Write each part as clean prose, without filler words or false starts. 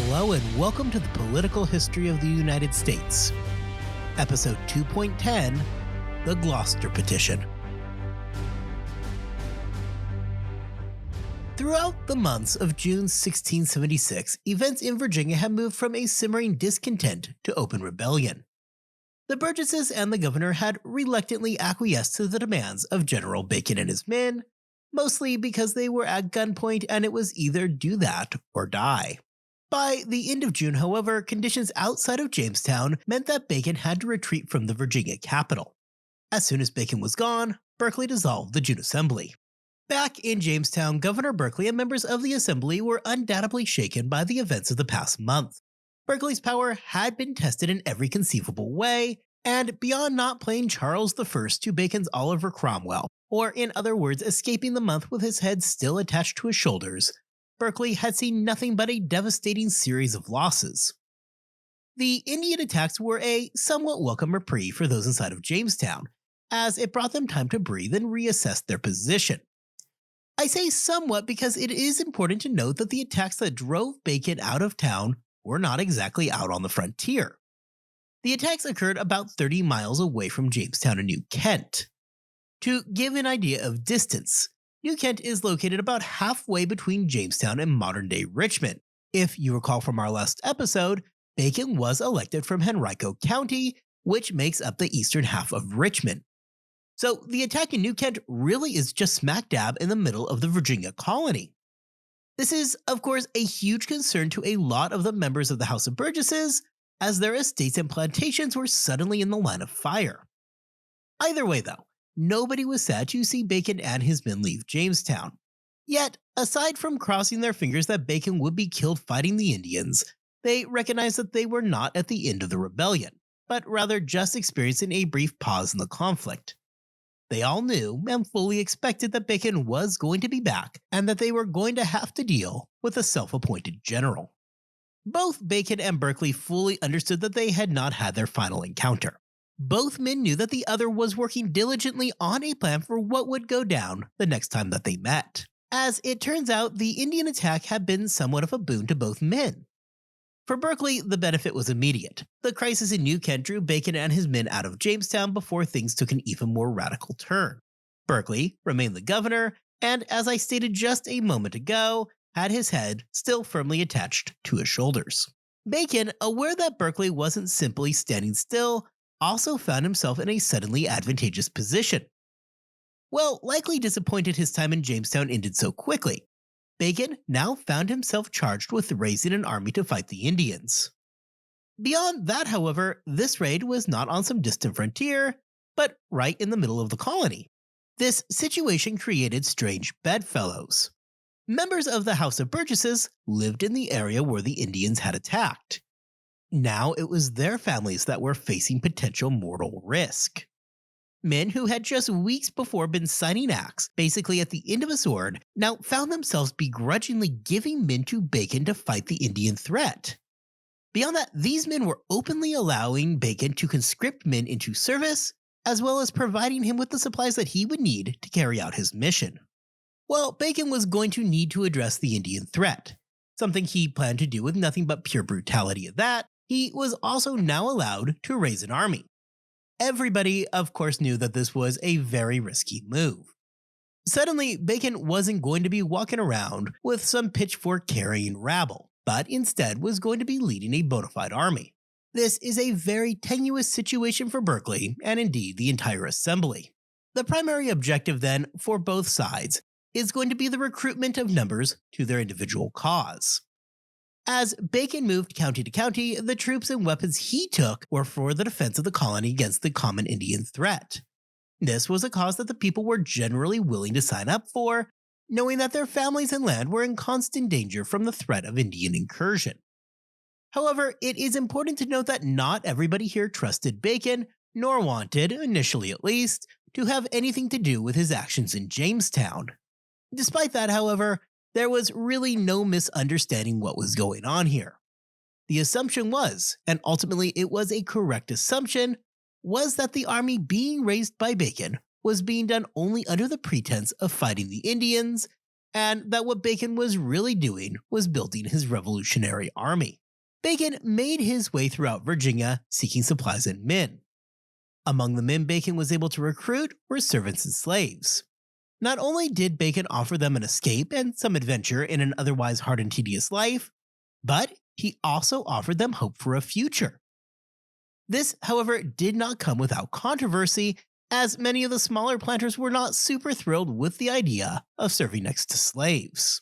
Hello and welcome to the Political History of the United States, Episode 2.10, The Gloucester Petition. Throughout the months of June 1676, events in Virginia had moved from a simmering discontent to open rebellion. The Burgesses and the governor had reluctantly acquiesced to the demands of General Bacon and his men, mostly because they were at gunpoint and it was either do that or die. By the end of June, however, conditions outside of Jamestown meant that Bacon had to retreat from the Virginia capital. As soon as Bacon was gone, Berkeley dissolved the June Assembly. Back in Jamestown, Governor Berkeley and members of the Assembly were undoubtedly shaken by the events of the past month. Berkeley's power had been tested in every conceivable way, and beyond not playing Charles I to Bacon's Oliver Cromwell, or in other words, escaping the month with his head still attached to his shoulders, Berkeley had seen nothing but a devastating series of losses. The Indian attacks were a somewhat welcome reprieve for those inside of Jamestown, as it brought them time to breathe and reassess their position. I say somewhat because it is important to note that the attacks that drove Bacon out of town were not exactly out on the frontier. The attacks occurred about 30 miles away from Jamestown in New Kent. To give an idea of distance, New Kent is located about halfway between Jamestown and modern-day Richmond. If you recall from our last episode, Bacon was elected from Henrico County, which makes up the eastern half of Richmond. So the attack in New Kent really is just smack dab in the middle of the Virginia colony. This is, of course, a huge concern to a lot of the members of the House of Burgesses, as their estates and plantations were suddenly in the line of fire. Either way, though, nobody was sad to see Bacon and his men leave Jamestown. Yet, aside from crossing their fingers that Bacon would be killed fighting the Indians, they recognized that they were not at the end of the rebellion, but rather just experiencing a brief pause in the conflict. They all knew and fully expected that Bacon was going to be back and that they were going to have to deal with a self-appointed general. Both Bacon and Berkeley fully understood that they had not had their final encounter. Both men knew that the other was working diligently on a plan for what would go down the next time that they met. As it turns out, the Indian attack had been somewhat of a boon to both men. For Berkeley, the benefit was immediate. The crisis in New Kent drew Bacon and his men out of Jamestown before things took an even more radical turn. Berkeley remained the governor, and as I stated just a moment ago, had his head still firmly attached to his shoulders. Bacon, aware that Berkeley wasn't simply standing still, also found himself in a suddenly advantageous position. Well, likely disappointed his time in Jamestown ended so quickly, Bacon now found himself charged with raising an army to fight the Indians. Beyond that, however, this raid was not on some distant frontier, but right in the middle of the colony. This situation created strange bedfellows. Members of the House of Burgesses lived in the area where the Indians had attacked. Now it was their families that were facing potential mortal risk. Men who had just weeks before been signing acts, basically at the end of a sword, now found themselves begrudgingly giving men to Bacon to fight the Indian threat. Beyond that, these men were openly allowing Bacon to conscript men into service, as well as providing him with the supplies that he would need to carry out his mission. Well, Bacon was going to need to address the Indian threat, something he planned to do with nothing but pure brutality at that. He was also now allowed to raise an army. Everybody, of course, knew that this was a very risky move. Suddenly, Bacon wasn't going to be walking around with some pitchfork-carrying rabble, but instead was going to be leading a bona fide army. This is a very tenuous situation for Berkeley, and indeed the entire assembly. The primary objective then, for both sides, is going to be the recruitment of numbers to their individual cause. As Bacon moved county to county, the troops and weapons he took were for the defense of the colony against the common Indian threat. This was a cause that the people were generally willing to sign up for, knowing that their families and land were in constant danger from the threat of Indian incursion. However, it is important to note that not everybody here trusted Bacon, nor wanted, initially at least, to have anything to do with his actions in Jamestown. Despite that, however, there was really no misunderstanding what was going on here. The assumption was, and ultimately it was a correct assumption, was that the army being raised by Bacon was being done only under the pretense of fighting the Indians, and that what Bacon was really doing was building his Revolutionary Army. Bacon made his way throughout Virginia seeking supplies and men. Among the men Bacon was able to recruit were servants and slaves. Not only did Bacon offer them an escape and some adventure in an otherwise hard and tedious life, but he also offered them hope for a future. This, however, did not come without controversy, as many of the smaller planters were not super thrilled with the idea of serving next to slaves.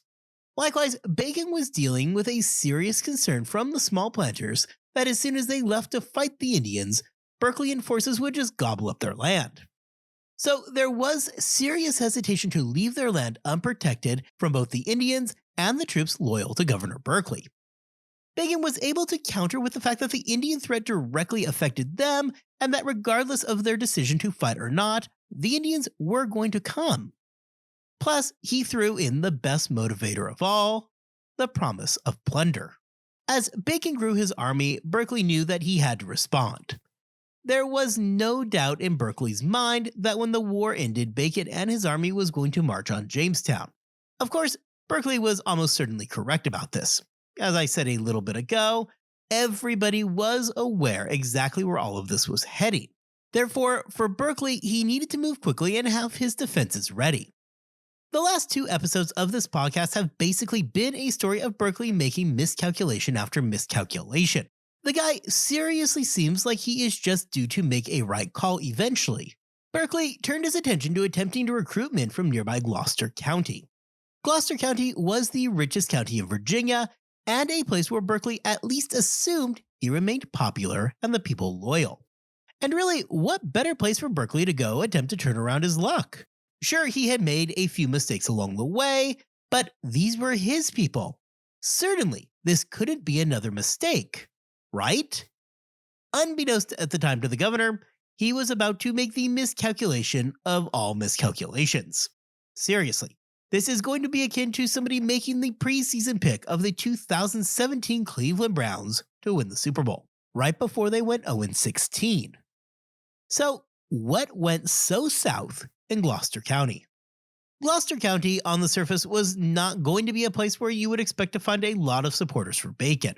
Likewise, Bacon was dealing with a serious concern from the small planters that as soon as they left to fight the Indians, Berkeley and forces would just gobble up their land. So there was serious hesitation to leave their land unprotected from both the Indians and the troops loyal to Governor Berkeley. Bacon was able to counter with the fact that the Indian threat directly affected them, and that regardless of their decision to fight or not, the Indians were going to come. Plus, he threw in the best motivator of all, the promise of plunder. As Bacon grew his army, Berkeley knew that he had to respond. There was no doubt in Berkeley's mind that when the war ended, Bacon and his army was going to march on Jamestown. Of course, Berkeley was almost certainly correct about this. As I said a little bit ago, everybody was aware exactly where all of this was heading. Therefore, for Berkeley, he needed to move quickly and have his defenses ready. The last 2 episodes of this podcast have basically been a story of Berkeley making miscalculation after miscalculation. The guy seriously seems like he is just due to make a right call eventually. Berkeley turned his attention to attempting to recruit men from nearby Gloucester County. Gloucester County was the richest county in Virginia, and a place where Berkeley at least assumed he remained popular and the people loyal. And really, what better place for Berkeley to go attempt to turn around his luck? Sure, he had made a few mistakes along the way, but these were his people. Certainly, this couldn't be another mistake, right? Unbeknownst at the time to the governor, he was about to make the miscalculation of all miscalculations. Seriously. This is going to be akin to somebody making the preseason pick of the 2017 Cleveland Browns to win the Super Bowl, right before they went 0-16. So, what went so south in Gloucester County? Gloucester County, on the surface, was not going to be a place where you would expect to find a lot of supporters for Bacon.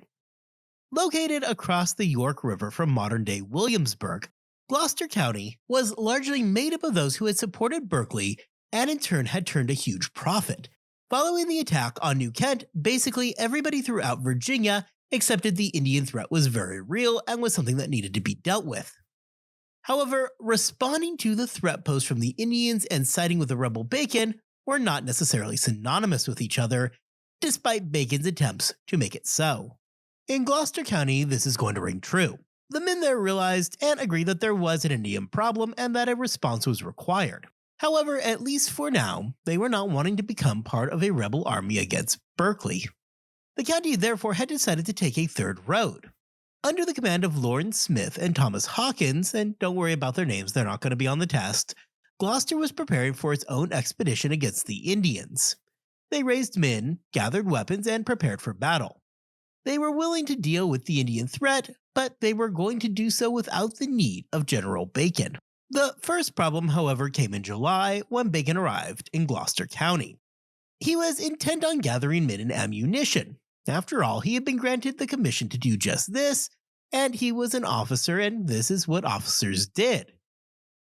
Located across the York River from modern-day Williamsburg, Gloucester County was largely made up of those who had supported Berkeley and in turn had turned a huge profit. Following the attack on New Kent, basically everybody throughout Virginia accepted the Indian threat was very real and was something that needed to be dealt with. However, responding to the threat posed from the Indians and siding with the rebel Bacon were not necessarily synonymous with each other, despite Bacon's attempts to make it so. In Gloucester County, this is going to ring true. The men there realized and agreed that there was an Indian problem and that a response was required. However, at least for now, they were not wanting to become part of a rebel army against Berkeley. The county therefore had decided to take a third road. Under the command of Lawrence Smith and Thomas Hawkins, and don't worry about their names, they're not going to be on the test, Gloucester was preparing for its own expedition against the Indians. They raised men, gathered weapons, and prepared for battle. They were willing to deal with the Indian threat, but they were going to do so without the need of General Bacon. The first problem, however, came in July when Bacon arrived in Gloucester County. He was intent on gathering men and ammunition. After all, he had been granted the commission to do just this, and he was an officer, and this is what officers did.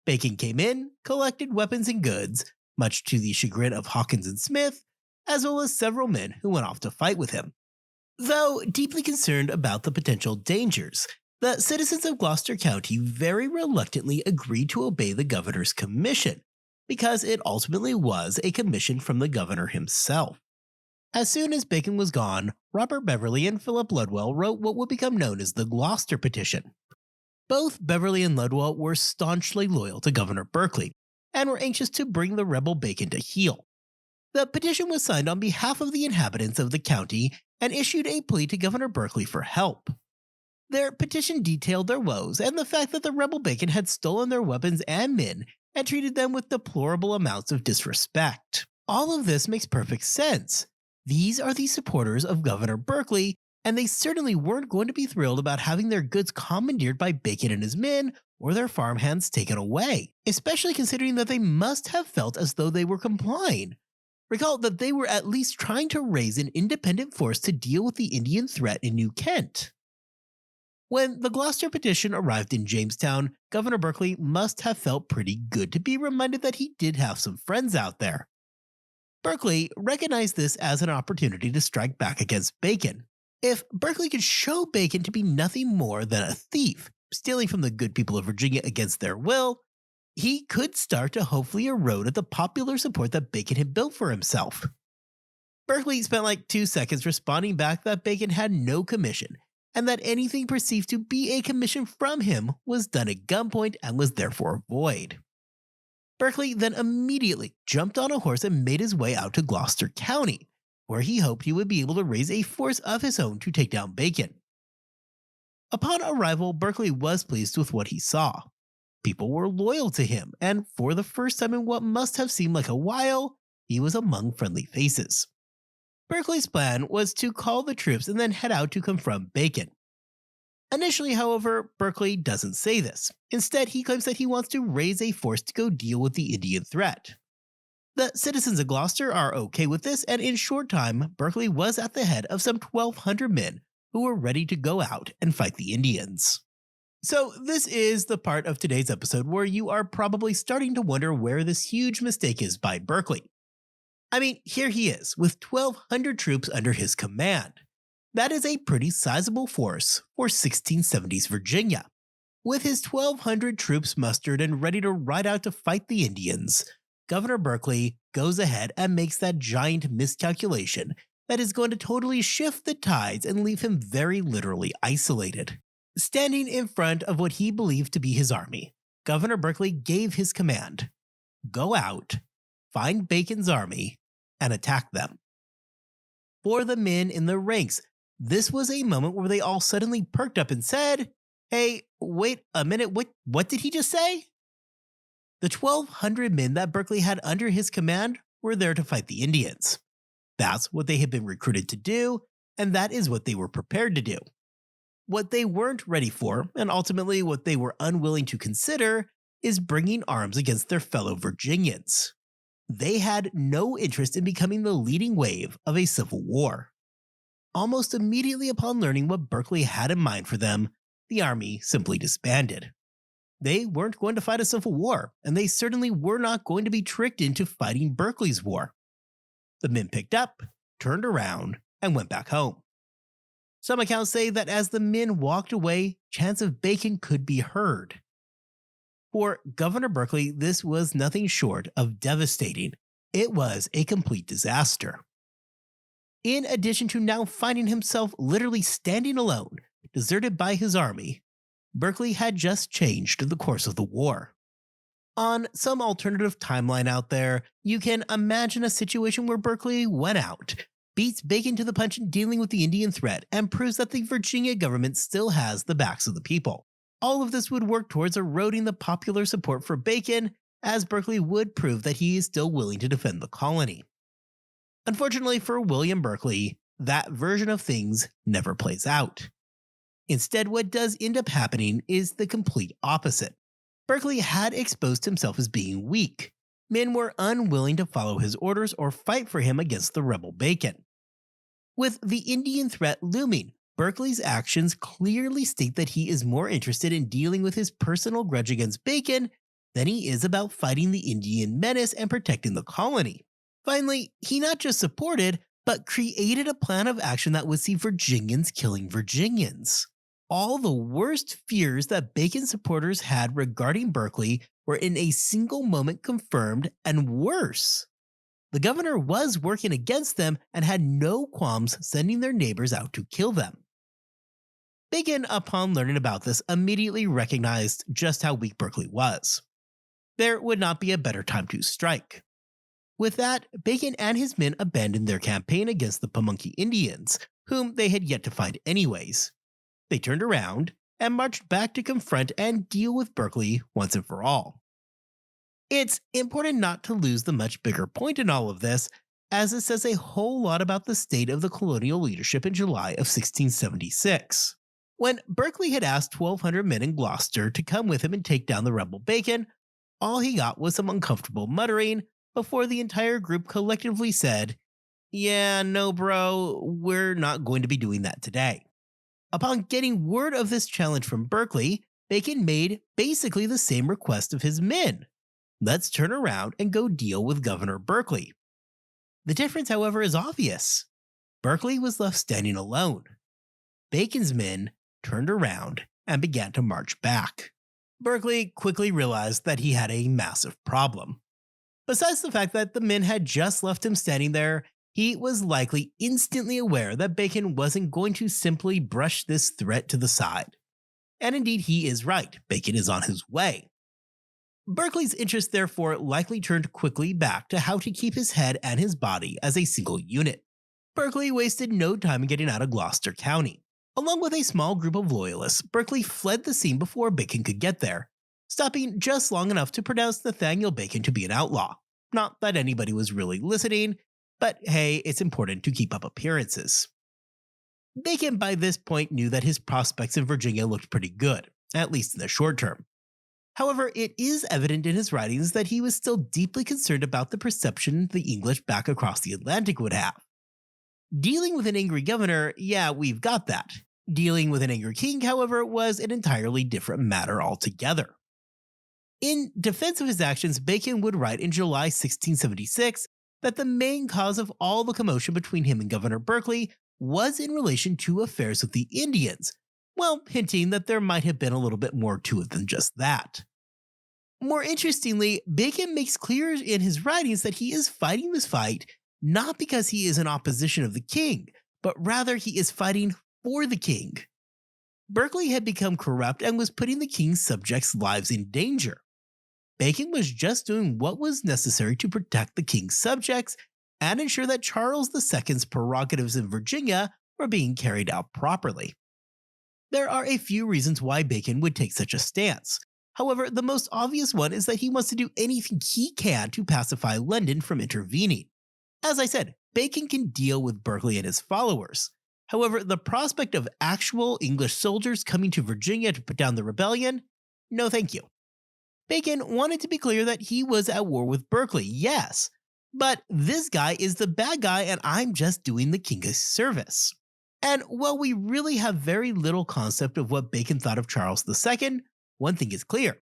Bacon came in, collected weapons and goods, much to the chagrin of Hawkins and Smith, as well as several men who went off to fight with him. Though deeply concerned about the potential dangers, the citizens of Gloucester County very reluctantly agreed to obey the governor's commission, because it ultimately was a commission from the governor himself. As soon as Bacon was gone, Robert Beverly and Philip Ludwell wrote what would become known as the Gloucester Petition. Both Beverly and Ludwell were staunchly loyal to Governor Berkeley, and were anxious to bring the rebel Bacon to heel. The petition was signed on behalf of the inhabitants of the county and issued a plea to Governor Berkeley for help. Their petition detailed their woes and the fact that the rebel Bacon had stolen their weapons and men and treated them with deplorable amounts of disrespect. All of this makes perfect sense. These are the supporters of Governor Berkeley, and they certainly weren't going to be thrilled about having their goods commandeered by Bacon and his men or their farmhands taken away, especially considering that they must have felt as though they were complying. Recall that they were at least trying to raise an independent force to deal with the Indian threat in New Kent. When the Gloucester Petition arrived in Jamestown, Governor Berkeley must have felt pretty good to be reminded that he did have some friends out there. Berkeley recognized this as an opportunity to strike back against Bacon. If Berkeley could show Bacon to be nothing more than a thief, stealing from the good people of Virginia against their will, he could start to hopefully erode at the popular support that Bacon had built for himself. Berkeley spent like 2 seconds responding back that Bacon had no commission, and that anything perceived to be a commission from him was done at gunpoint and was therefore void. Berkeley then immediately jumped on a horse and made his way out to Gloucester County, where he hoped he would be able to raise a force of his own to take down Bacon. Upon arrival, Berkeley was pleased with what he saw. People were loyal to him, and for the first time in what must have seemed like a while, he was among friendly faces. Berkeley's plan was to call the troops and then head out to confront Bacon. Initially, however, Berkeley doesn't say this. Instead, he claims that he wants to raise a force to go deal with the Indian threat. The citizens of Gloucester are okay with this, and in short time, Berkeley was at the head of some 1,200 men who were ready to go out and fight the Indians. So this is the part of today's episode where you are probably starting to wonder where this huge mistake is by Berkeley. I mean, here he is, with 1,200 troops under his command. That is a pretty sizable force for 1670s Virginia. With his 1,200 troops mustered and ready to ride out to fight the Indians, Governor Berkeley goes ahead and makes that giant miscalculation that is going to totally shift the tides and leave him very literally isolated. Standing in front of what he believed to be his army, Governor Berkeley gave his command: go out, find Bacon's army, and attack them. For the men in the ranks, this was a moment where they all suddenly perked up and said, "Hey, wait a minute, what did he just say?" The 1,200 men that Berkeley had under his command were there to fight the Indians. That's what they had been recruited to do, and that is what they were prepared to do. What they weren't ready for, and ultimately what they were unwilling to consider, is bringing arms against their fellow Virginians. They had no interest in becoming the leading wave of a civil war. Almost immediately upon learning what Berkeley had in mind for them, the army simply disbanded. They weren't going to fight a civil war, and they certainly were not going to be tricked into fighting Berkeley's war. The men picked up, turned around, and went back home. Some accounts say that as the men walked away, chants of Bacon could be heard. For Governor Berkeley, this was nothing short of devastating. It was a complete disaster. In addition to now finding himself literally standing alone, deserted by his army, Berkeley had just changed the course of the war. On some alternative timeline out there, you can imagine a situation where Berkeley went out, beats Bacon to the punch in dealing with the Indian threat, and proves that the Virginia government still has the backs of the people. All of this would work towards eroding the popular support for Bacon, as Berkeley would prove that he is still willing to defend the colony. Unfortunately for William Berkeley, that version of things never plays out. Instead, what does end up happening is the complete opposite. Berkeley had exposed himself as being weak. Men were unwilling to follow his orders or fight for him against the rebel Bacon. With the Indian threat looming, Berkeley's actions clearly state that he is more interested in dealing with his personal grudge against Bacon than he is about fighting the Indian menace and protecting the colony. Finally, he not just supported, but created a plan of action that would see Virginians killing Virginians. All the worst fears that Bacon supporters had regarding Berkeley were in a single moment confirmed, and worse. The governor was working against them and had no qualms sending their neighbors out to kill them. Bacon, upon learning about this, immediately recognized just how weak Berkeley was. There would not be a better time to strike. With that, Bacon and his men abandoned their campaign against the Pamunkey Indians, whom they had yet to find anyways. They turned around and marched back to confront and deal with Berkeley once and for all. It's important not to lose the much bigger point in all of this, as it says a whole lot about the state of the colonial leadership in July of 1676. When Berkeley had asked 1,200 men in Gloucester to come with him and take down the rebel Bacon, all he got was some uncomfortable muttering, before the entire group collectively said, "Yeah, no, bro, we're not going to be doing that today." Upon getting word of this challenge from Berkeley, Bacon made basically the same request of his men. Let's turn around and go deal with Governor Berkeley. The difference, however, is obvious. Berkeley was left standing alone. Bacon's men turned around and began to march back. Berkeley quickly realized that he had a massive problem. Besides the fact that the men had just left him standing there, he was likely instantly aware that Bacon wasn't going to simply brush this threat to the side. And indeed, he is right. Bacon is on his way. Berkeley's interest therefore likely turned quickly back to how to keep his head and his body as a single unit. Berkeley wasted no time in getting out of Gloucester County. Along with a small group of loyalists, Berkeley fled the scene before Bacon could get there, stopping just long enough to pronounce Nathaniel Bacon to be an outlaw. Not that anybody was really listening, but hey, it's important to keep up appearances. Bacon by this point knew that his prospects in Virginia looked pretty good, at least in the short term. However, it is evident in his writings that he was still deeply concerned about the perception the English back across the Atlantic would have. Dealing with an angry governor, yeah, we've got that. Dealing with an angry king, however, was an entirely different matter altogether. In defense of his actions, Bacon would write in July 1676 that the main cause of all the commotion between him and Governor Berkeley was in relation to affairs with the Indians, well, hinting that there might have been a little bit more to it than just that. More interestingly, Bacon makes clear in his writings that he is fighting this fight not because he is in opposition of the king, but rather he is fighting for the king. Berkeley had become corrupt and was putting the king's subjects' lives in danger. Bacon was just doing what was necessary to protect the king's subjects and ensure that Charles II's prerogatives in Virginia were being carried out properly. There are a few reasons why Bacon would take such a stance. However, the most obvious one is that he wants to do anything he can to pacify London from intervening. As I said, Bacon can deal with Berkeley and his followers. However, the prospect of actual English soldiers coming to Virginia to put down the rebellion? No thank you. Bacon wanted to be clear that he was at war with Berkeley, yes, but this guy is the bad guy and I'm just doing the king a service. And while we really have very little concept of what Bacon thought of Charles II, one thing is clear.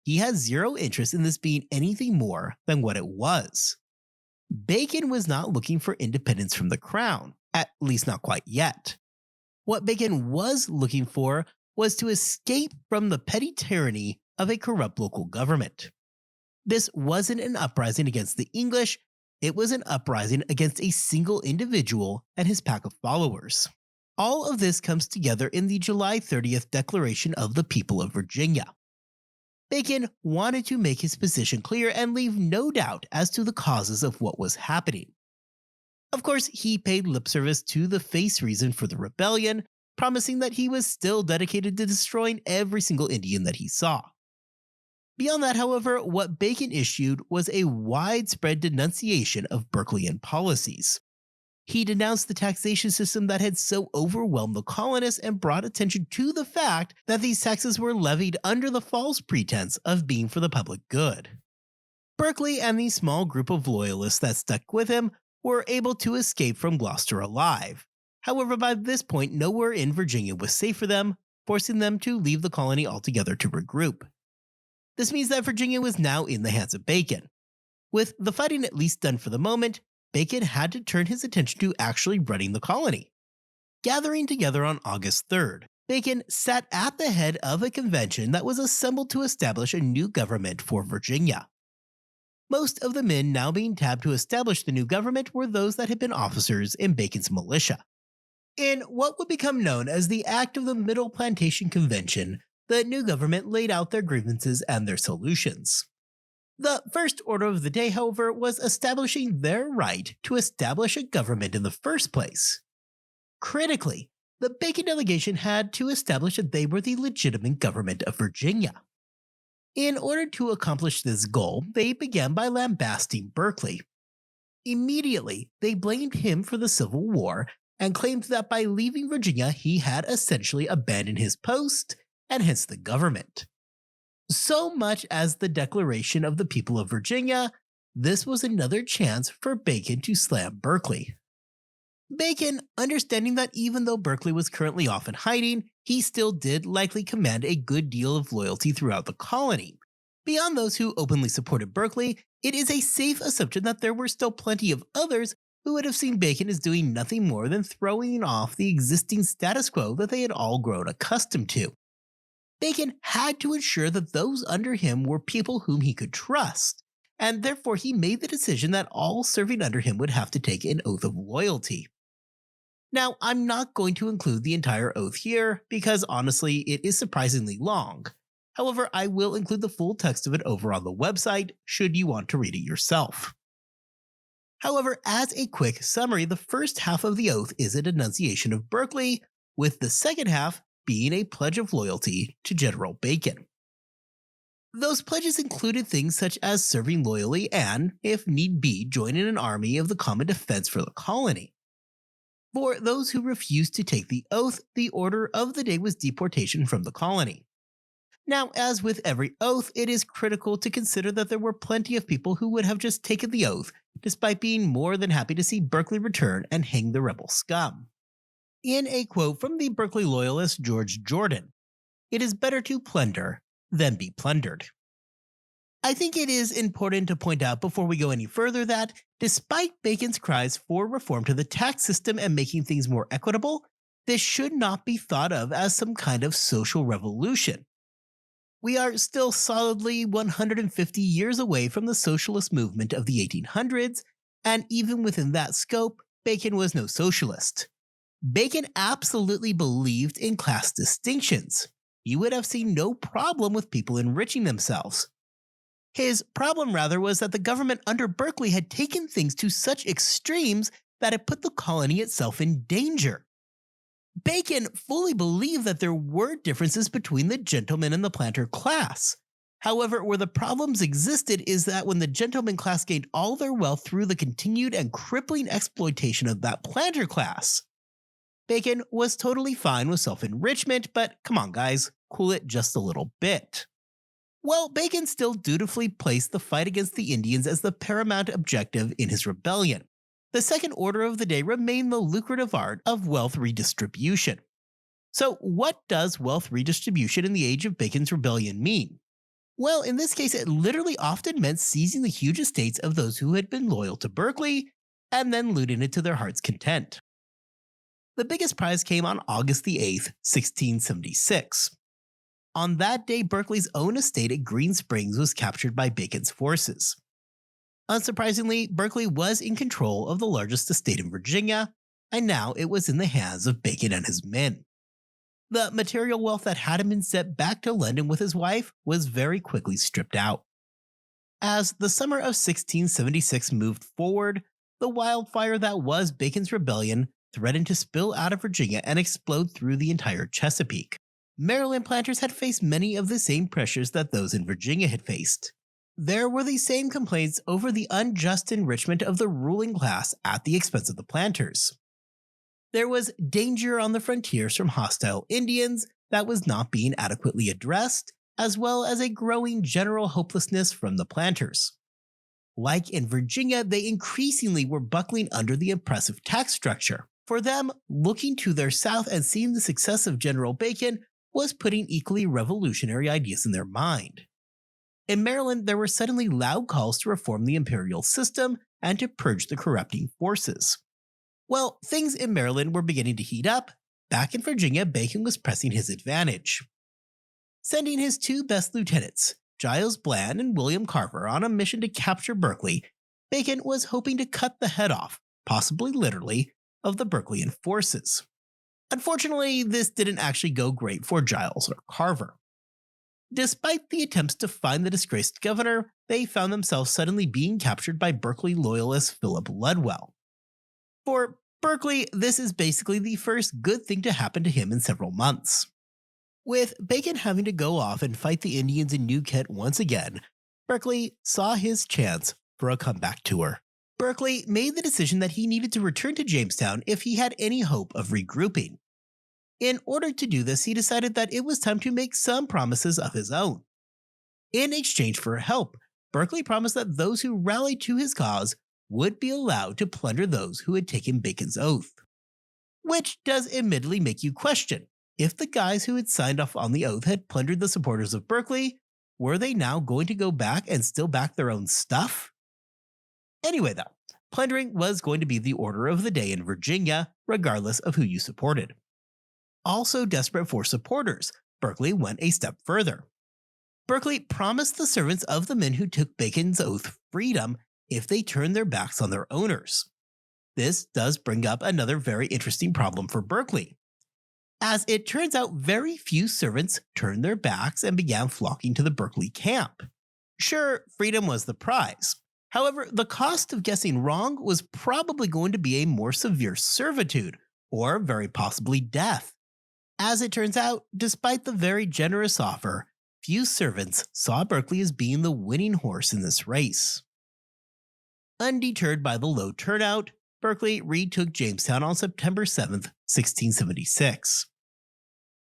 He has zero interest in this being anything more than what it was. Bacon was not looking for independence from the crown, at least not quite yet. What Bacon was looking for was to escape from the petty tyranny of a corrupt local government. This wasn't an uprising against the English, it was an uprising against a single individual and his pack of followers. All of this comes together in the July 30th Declaration of the People of Virginia. Bacon wanted to make his position clear and leave no doubt as to the causes of what was happening. Of course, he paid lip service to the face reason for the rebellion, promising that he was still dedicated to destroying every single Indian that he saw. Beyond that, however, what Bacon issued was a widespread denunciation of Berkeleyan policies. He denounced the taxation system that had so overwhelmed the colonists and brought attention to the fact that these taxes were levied under the false pretense of being for the public good. Berkeley and the small group of loyalists that stuck with him were able to escape from Gloucester alive. However, by this point, nowhere in Virginia was safe for them, forcing them to leave the colony altogether to regroup. This means that Virginia was now in the hands of Bacon. With the fighting at least done for the moment, Bacon had to turn his attention to actually running the colony. Gathering together on August 3rd, Bacon sat at the head of a convention that was assembled to establish a new government for Virginia. Most of the men now being tapped to establish the new government were those that had been officers in Bacon's militia. In what would become known as the Act of the Middle Plantation Convention, the new government laid out their grievances and their solutions. The first order of the day, however, was establishing their right to establish a government in the first place. Critically, the Bacon delegation had to establish that they were the legitimate government of Virginia. In order to accomplish this goal, they began by lambasting Berkeley. Immediately, they blamed him for the Civil War and claimed that by leaving Virginia he had essentially abandoned his post and hence the government. So much as the Declaration of the People of Virginia, This was another chance for Bacon to slam Berkeley. Bacon, understanding that even though Berkeley was currently off in hiding, he still did likely command a good deal of loyalty throughout the colony. Beyond those who openly supported Berkeley, it is a safe assumption that there were still plenty of others who would have seen Bacon as doing nothing more than throwing off the existing status quo that they had all grown accustomed to. Bacon had to ensure that those under him were people whom he could trust, and therefore he made the decision that all serving under him would have to take an oath of loyalty. Now, I'm not going to include the entire oath here because honestly, it is surprisingly long. However, I will include the full text of it over on the website should you want to read it yourself. However, as a quick summary, the first half of the oath is a denunciation of Berkeley, with the second half being a pledge of loyalty to General Bacon. Those pledges included things such as serving loyally and, if need be, joining an army of the common defense for the colony. For those who refused to take the oath, the order of the day was deportation from the colony. Now, as with every oath, it is critical to consider that there were plenty of people who would have just taken the oath, despite being more than happy to see Berkeley return and hang the rebel scum. In a quote from the Berkeley loyalist George Jordan, "It is better to plunder than be plundered." I think it is important to point out before we go any further that, despite Bacon's cries for reform to the tax system and making things more equitable, this should not be thought of as some kind of social revolution. We are still solidly 150 years away from the socialist movement of the 1800s, and even within that scope, Bacon was no socialist. Bacon absolutely believed in class distinctions. You would have seen no problem with people enriching themselves. His problem, rather, was that the government under Berkeley had taken things to such extremes that it put the colony itself in danger. Bacon fully believed that there were differences between the gentleman and the planter class. However, where the problems existed is that when the gentleman class gained all their wealth through the continued and crippling exploitation of that planter class. Bacon was totally fine with self-enrichment, but come on guys, cool it just a little bit. Well, Bacon still dutifully placed the fight against the Indians as the paramount objective in his rebellion. The second order of the day remained the lucrative art of wealth redistribution. So what does wealth redistribution in the age of Bacon's rebellion mean? Well, in this case, it literally often meant seizing the huge estates of those who had been loyal to Berkeley and then looting it to their heart's content. The biggest prize came on August the 8th, 1676. On that day, Berkeley's own estate at Green Springs was captured by Bacon's forces. Unsurprisingly, Berkeley was in control of the largest estate in Virginia, and now it was in the hands of Bacon and his men. The material wealth that had been sent back to London with his wife was very quickly stripped out. As the summer of 1676 moved forward, the wildfire that was Bacon's rebellion threatened to spill out of Virginia and explode through the entire Chesapeake. Maryland planters had faced many of the same pressures that those in Virginia had faced. There were the same complaints over the unjust enrichment of the ruling class at the expense of the planters. There was danger on the frontiers from hostile Indians that was not being adequately addressed, as well as a growing general hopelessness from the planters. Like in Virginia, they increasingly were buckling under the oppressive tax structure. For them, looking to their south and seeing the success of General Bacon was putting equally revolutionary ideas in their mind. In Maryland, there were suddenly loud calls to reform the imperial system and to purge the corrupting forces. Well, things in Maryland were beginning to heat up. Back in Virginia, Bacon was pressing his advantage. Sending his two best lieutenants, Giles Bland and William Carver, on a mission to capture Berkeley, Bacon was hoping to cut the head off, possibly literally, of the Berkeleyan forces. Unfortunately, this didn't actually go great for Giles or Carver. Despite the attempts to find the disgraced governor, they found themselves suddenly being captured by Berkeley loyalist Philip Ludwell. For Berkeley, this is basically the first good thing to happen to him in several months. With Bacon having to go off and fight the Indians in New Kent once again, Berkeley saw his chance for a comeback tour. Berkeley made the decision that he needed to return to Jamestown if he had any hope of regrouping. In order to do this, he decided that it was time to make some promises of his own. In exchange for help, Berkeley promised that those who rallied to his cause would be allowed to plunder those who had taken Bacon's oath. Which does admittedly make you question, if the guys who had signed off on the oath had plundered the supporters of Berkeley, were they now going to go back and still back their own stuff? Anyway though, plundering was going to be the order of the day in Virginia, regardless of who you supported. Also desperate for supporters, Berkeley went a step further. Berkeley promised the servants of the men who took Bacon's oath freedom if they turned their backs on their owners. This does bring up another very interesting problem for Berkeley. As it turns out, very few servants turned their backs and began flocking to the Berkeley camp. Sure, freedom was the prize. However, the cost of guessing wrong was probably going to be a more severe servitude, or very possibly death. As it turns out, despite the very generous offer, few servants saw Berkeley as being the winning horse in this race. Undeterred by the low turnout, Berkeley retook Jamestown on September 7, 1676.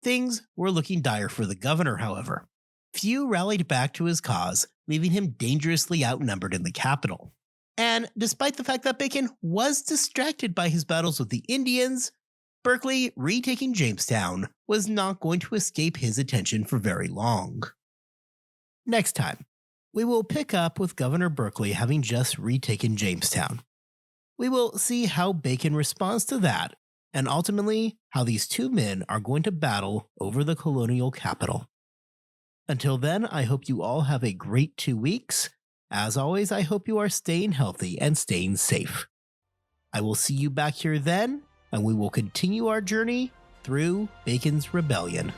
Things were looking dire for the governor, however. Few rallied back to his cause, leaving him dangerously outnumbered in the capital. And despite the fact that Bacon was distracted by his battles with the Indians, Berkeley retaking Jamestown was not going to escape his attention for very long. Next time, we will pick up with Governor Berkeley having just retaken Jamestown. We will see how Bacon responds to that, and ultimately how these two men are going to battle over the colonial capital. Until then, I hope you all have a great 2 weeks. As always, I hope you are staying healthy and staying safe. I will see you back here then, and we will continue our journey through Bacon's Rebellion.